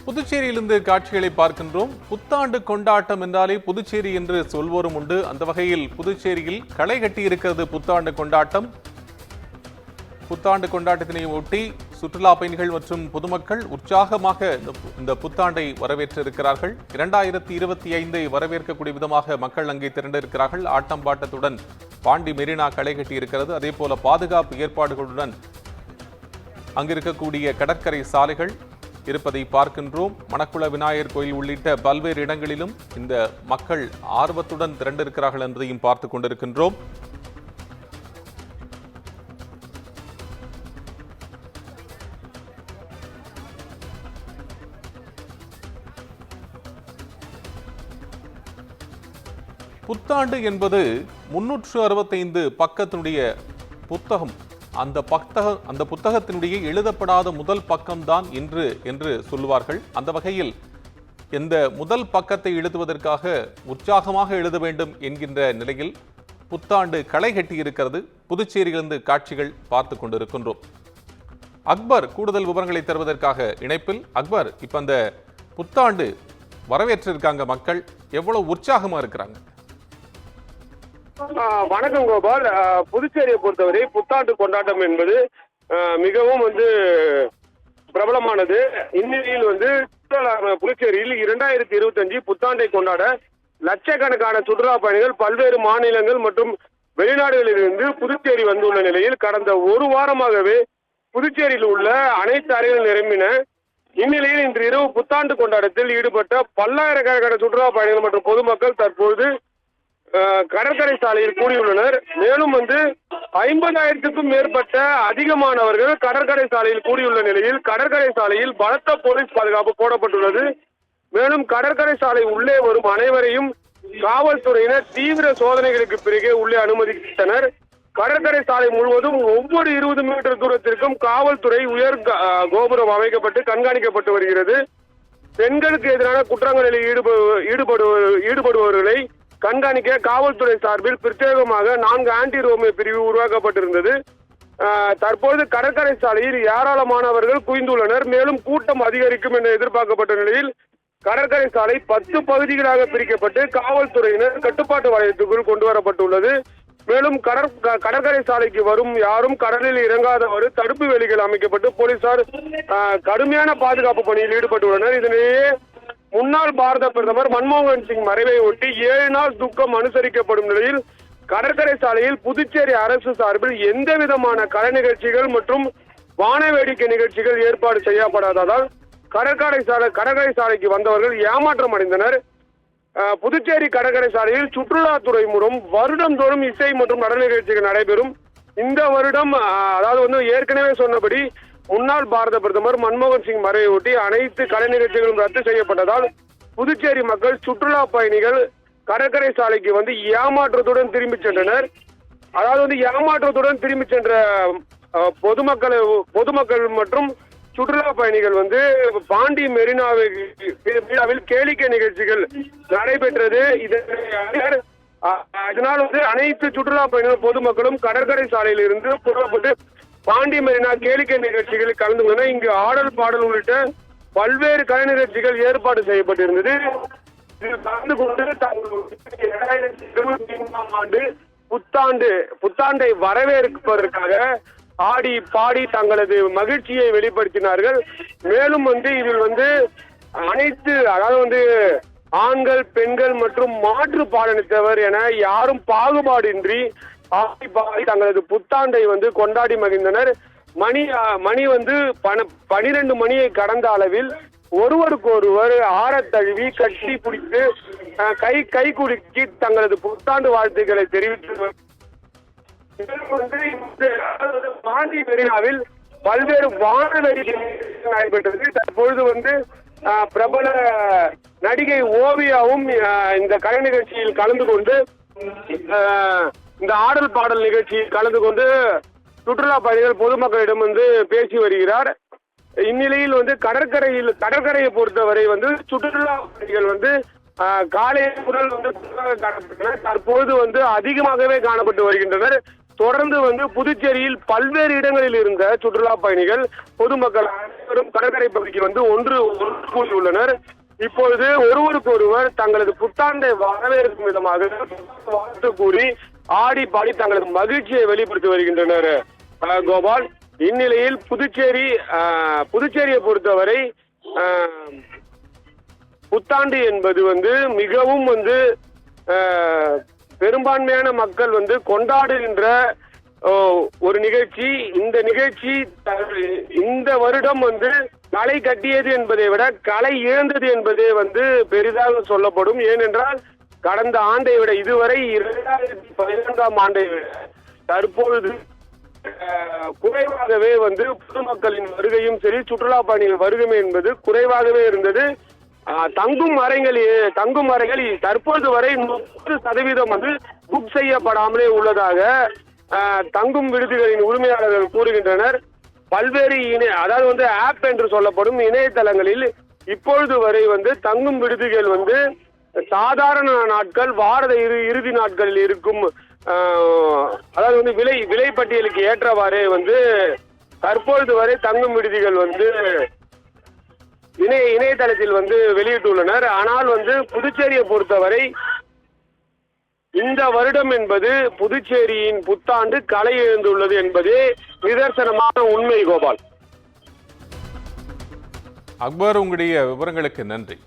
புதுச்சேரியிலிருந்து காட்சிகளை பார்க்கின்றோம். புத்தாண்டு கொண்டாட்டம் என்றாலே புதுச்சேரி என்று சொல்வோரும் உண்டு. அந்த வகையில் புதுச்சேரியில் களை கட்டி இருக்கிறது புத்தாண்டு கொண்டாட்டம். புத்தாண்டு கொண்டாட்டத்தினை ஒட்டி சுற்றுலா பயணிகள் மற்றும் பொதுமக்கள் உற்சாகமாக இந்த புத்தாண்டை வரவேற்றிருக்கிறார்கள். 2025 வரவேற்கக்கூடிய விதமாக மக்கள் அங்கே திரண்டிருக்கிறார்கள். ஆட்டம் பாட்டத்துடன் பாண்டி மெரினா களை கட்டி இருக்கிறது. அதே போல பாதுகாப்பு ஏற்பாடுகளுடன் அங்கிருக்கக்கூடிய கடற்கரை சாலைகள் இருப்பதை பார்க்கின்றோம். மணக்குள விநாயகர் கோயில் உள்ளிட்ட பல்வேறு இடங்களிலும் இந்த மக்கள் ஆர்வத்துடன் திரண்டிருக்கிறார்கள் என்பதையும் பார்த்து கொண்டிருக்கின்றோம். புத்தாண்டு என்பது 365 பக்கத்தினுடைய புத்தகம். அந்த புத்தகத்தினுடைய எழுதப்படாத முதல் பக்கம்தான் இன்று என்று சொல்லுவார்கள். அந்த வகையில் இந்த முதல் பக்கத்தை எழுதுவதற்காக உற்சாகமாக எழுத வேண்டும் என்கின்ற நிலையில் புத்தாண்டு களை கட்டி இருக்கிறது. புதுச்சேரியிலிருந்து காட்சிகள் பார்த்து கொண்டிருக்கின்றோம். அக்பர் கூடுதல் விவரங்களை தருவதற்காக இணைப்பில். அக்பர், இப்ப அந்த புத்தாண்டு வரவேற்றிருக்காங்க மக்கள், எவ்வளவு உற்சாகமா இருக்கிறாங்க? வணக்கம் கோபால். புதுச்சேரியை பொறுத்தவரை புத்தாண்டு கொண்டாட்டம் என்பது மிகவும் பிரபலமானது. இந்நிலையில் புதுச்சேரியில் 2025 புத்தாண்டை கொண்டாட லட்சக்கணக்கான சுற்றுலா பயணிகள் பல்வேறு மாநிலங்கள் மற்றும் வெளிநாடுகளிலிருந்து புதுச்சேரி வந்துள்ள நிலையில் கடந்த ஒரு வாரமாகவே புதுச்சேரியில் உள்ள அனைத்து அறைகள் நிரம்பின. இந்நிலையில் இன்று இரவு புத்தாண்டு கொண்டாட்டத்தில் ஈடுபட்ட பல்லாயிரக்கணக்கான சுற்றுலா பயணிகள் மற்றும் பொதுமக்கள் தற்போது கடற்கரை சாலையில் கூடியுள்ளனர். மேலும் 50,000க்கும் மேற்பட்ட அதிகமானவர்கள் கடற்கரை சாலையில் கூடியுள்ள நிலையில் கடற்கரை சாலையில் பலத்த போலீஸ் பாதுகாப்பு போடப்பட்டுள்ளது. மேலும் கடற்கரை சாலை உள்ளே வரும் அனைவரையும் காவல்துறையினர் தீவிர சோதனைகளுக்கு பிறகே உள்ளே அனுமதித்தனர். கடற்கரை சாலை முழுவதும் ஒவ்வொரு 20 மீட்டர் தூரத்திற்கும் காவல்துறை உயர் கோபுரம் அமைக்கப்பட்டு கண்காணிக்கப்பட்டு வருகிறது. பெண்களுக்கு எதிரான குற்றங்களில் ஈடுபடுபவர்களை கண்காணிக்க காவல்துறை சார்பில் பிரத்யேகமாக 4 ஆன்டி ரோமியோ பிரிவு உருவாக்கப்பட்டிருந்தது. தற்போது கடற்கரை சாலையில் ஏராளமானவர்கள் குவிந்துள்ளனர். மேலும் கூட்டம் அதிகரிக்கும் என எதிர்பார்க்கப்பட்ட நிலையில் கடற்கரை சாலை 10 பகுதிகளாக பிரிக்கப்பட்டு காவல்துறையினர் கட்டுப்பாட்டு வளையத்துக்குள் கொண்டு வரப்பட்டுள்ளது. மேலும் கடற்கரை சாலைக்கு வரும் யாரும் கடலில் இறங்காதவாறு தடுப்பு வேலிகள் அமைக்கப்பட்டு போலீசார் கடுமையான பாதுகாப்பு பணியில் ஈடுபட்டுள்ளனர். இதனிடையே முன்னாள் பாரத பிரதமர் மன்மோகன் சிங் மறைவை ஒட்டி 7 நாள் துக்கம் அனுசரிக்கப்படும் நிலையில் கடற்கரை சாலையில் புதுச்சேரி அரசு சார்பில் எந்த விதமான கலை நிகழ்ச்சிகள் மற்றும் வான வேடிக்கை நிகழ்ச்சிகள் ஏற்பாடு செய்யப்படாததால் கடற்கரை சாலைக்கு வந்தவர்கள் ஏமாற்றம் அடைந்தனர். புதுச்சேரி கடற்கரை சாலையில் சுற்றுலாத்துறை மூலம் வருடந்தோறும் இசை மற்றும் நடன நிகழ்ச்சிகள் நடைபெறும். இந்த வருடம் ஏற்கனவே சொன்னபடி முன்னாள் பாரத பிரதமர் மன்மோகன் சிங் மறைவை ஒட்டி அனைத்து கலை நிகழ்ச்சிகளும் ரத்து செய்யப்பட்டதால் புதுச்சேரி மக்கள் சுற்றுலா பயணிகள் கடற்கரை சாலைக்கு ஏமாற்றத்துடன் திரும்பி சென்றனர். ஏமாற்றத்துடன் திரும்பி சென்ற பொதுமக்கள் மற்றும் சுற்றுலா பயணிகள் பாண்டி மெரினாவில் கேளிக்கை நிகழ்ச்சிகள் நடைபெற்றது. இதனால் அனைத்து சுற்றுலா பயணிகள் பொதுமக்களும் கடற்கரை சாலையில் இருந்து புறப்பட்டு பாண்டி மெரினா கேளிக்கை நிகழ்ச்சிகளில் கலந்து கொண்டனர். இங்கு ஆடல் பாடல் உள்ளிட்ட பல்வேறு கலை நிகழ்ச்சிகள் ஏற்பாடு செய்யப்பட்டிருந்தது. இதில் கலந்து கொண்டு 2025 ஆண்டு புத்தாண்டை வரவேற்பதற்காக ஆடி பாடி தங்களது மகிழ்ச்சியை வெளிப்படுத்தினார்கள். மேலும் இதில் அனைத்து ஆண்கள் பெண்கள் மற்றும் மாற்று பாலினத்தவர் என யாரும் பாகுபாடின்றி ஆடி பாடி தங்களது புத்தாண்டை கொண்டாடி மகிழ்ந்தனர். மணி 12 மணியை கடந்த அளவில் ஒருவருக்கொருவர் ஆரத் தழுவி கட்டி பிடித்து கை குலுக்கி தங்களது புத்தாண்டு வாழ்த்துக்களை தெரிவித்தனர். பாண்டி மெரினாவில் பல்வேறு வான வேடிக்கை நடைபெற்றது. தற்பொழுது பிரபல நடிகை ஓவியாவும் இந்த கலை நிகழ்ச்சியில் கலந்து கொண்டு இந்த ஆடல் பாடல் நிகழ்ச்சியில் கலந்து கொண்டு சுற்றுலா பயணிகள் பொதுமக்களிடம் பேசி வருகிறார். இந்நிலையில் கடற்கரையை பொறுத்தவரை சுற்றுலா பயணிகள் காலை முதல் காணப்பட்டனர். தற்போது அதிகமாகவே காணப்பட்டு வருகின்றனர். தொடர்ந்து வந்து புதுச்சேரியில் பல்வேறு இடங்களில் இருந்த சுற்றுலா பயணிகள் பொதுமக்கள் அனைவரும் கடற்கரை பகுதிக்கு வந்து ஒன்று கூடியுள்ளனர். இப்பொழுது ஒருவருக்கொருவர் தங்களது புத்தாண்டை வரவேற்கும் விதமாக வாழ்த்து கூறி ஆடி பாடி தங்களது மகிழ்ச்சியை வெளிப்படுத்தி வருகின்றனர். கோபால், இந்நிலையில் புதுச்சேரியை பொறுத்தவரை புத்தாண்டு என்பது வந்து மிகவும் வந்து பெரும்பான்மையான மக்கள் வந்து கொண்டாடுகின்ற ஒரு நிகழ்ச்சி. இந்த நிகழ்ச்சி இந்த வருடம் வந்து களை கட்டியது என்பதை விட களை இழந்தது என்பதே வந்து பெரிதாக சொல்லப்படும். ஏனென்றால் கடந்த ஆண்டை விட இதுவரை 2014ஆம் ஆண்டை விட தற்பொழுது குறைவாகவே வந்து பொதுமக்களின் வருகையும் சரி சுற்றுலா பயணிகள் வருகை என்பது குறைவாகவே இருந்தது. தங்கும் அறைகள் தற்போது வரை 30% வந்து புக் செய்யப்படாமலே உள்ளதாக தங்கும் விடுதிகளின் உரிமையாளர்கள் கூறுகின்றனர். பல்வேறு அதாவது வந்து ஆப் என்று சொல்லப்படும் இணையதளங்களில் இப்பொழுது வரை வந்து தங்கும் விடுதிகள் வந்து சாதாரண நாட்கள் வார இறுதி நாட்களில் இருக்கும் அதாவது வந்து விலை பட்டியலுக்கு ஏற்றவாறே வந்து தற்பொழுது வரை தங்கும் விடுதிகள் வந்து இணையதளத்தில் வந்து வெளியிட்டுள்ளனர். ஆனால் வந்து புதுச்சேரியை பொறுத்தவரை இந்த வருடம் என்பது புதுச்சேரியின் புத்தாண்டு களை இழந்துள்ளது என்பதே நிதர்சனமான உண்மை. கோபால், அக்பர், உங்களுடைய விவரங்களுக்கு நன்றி.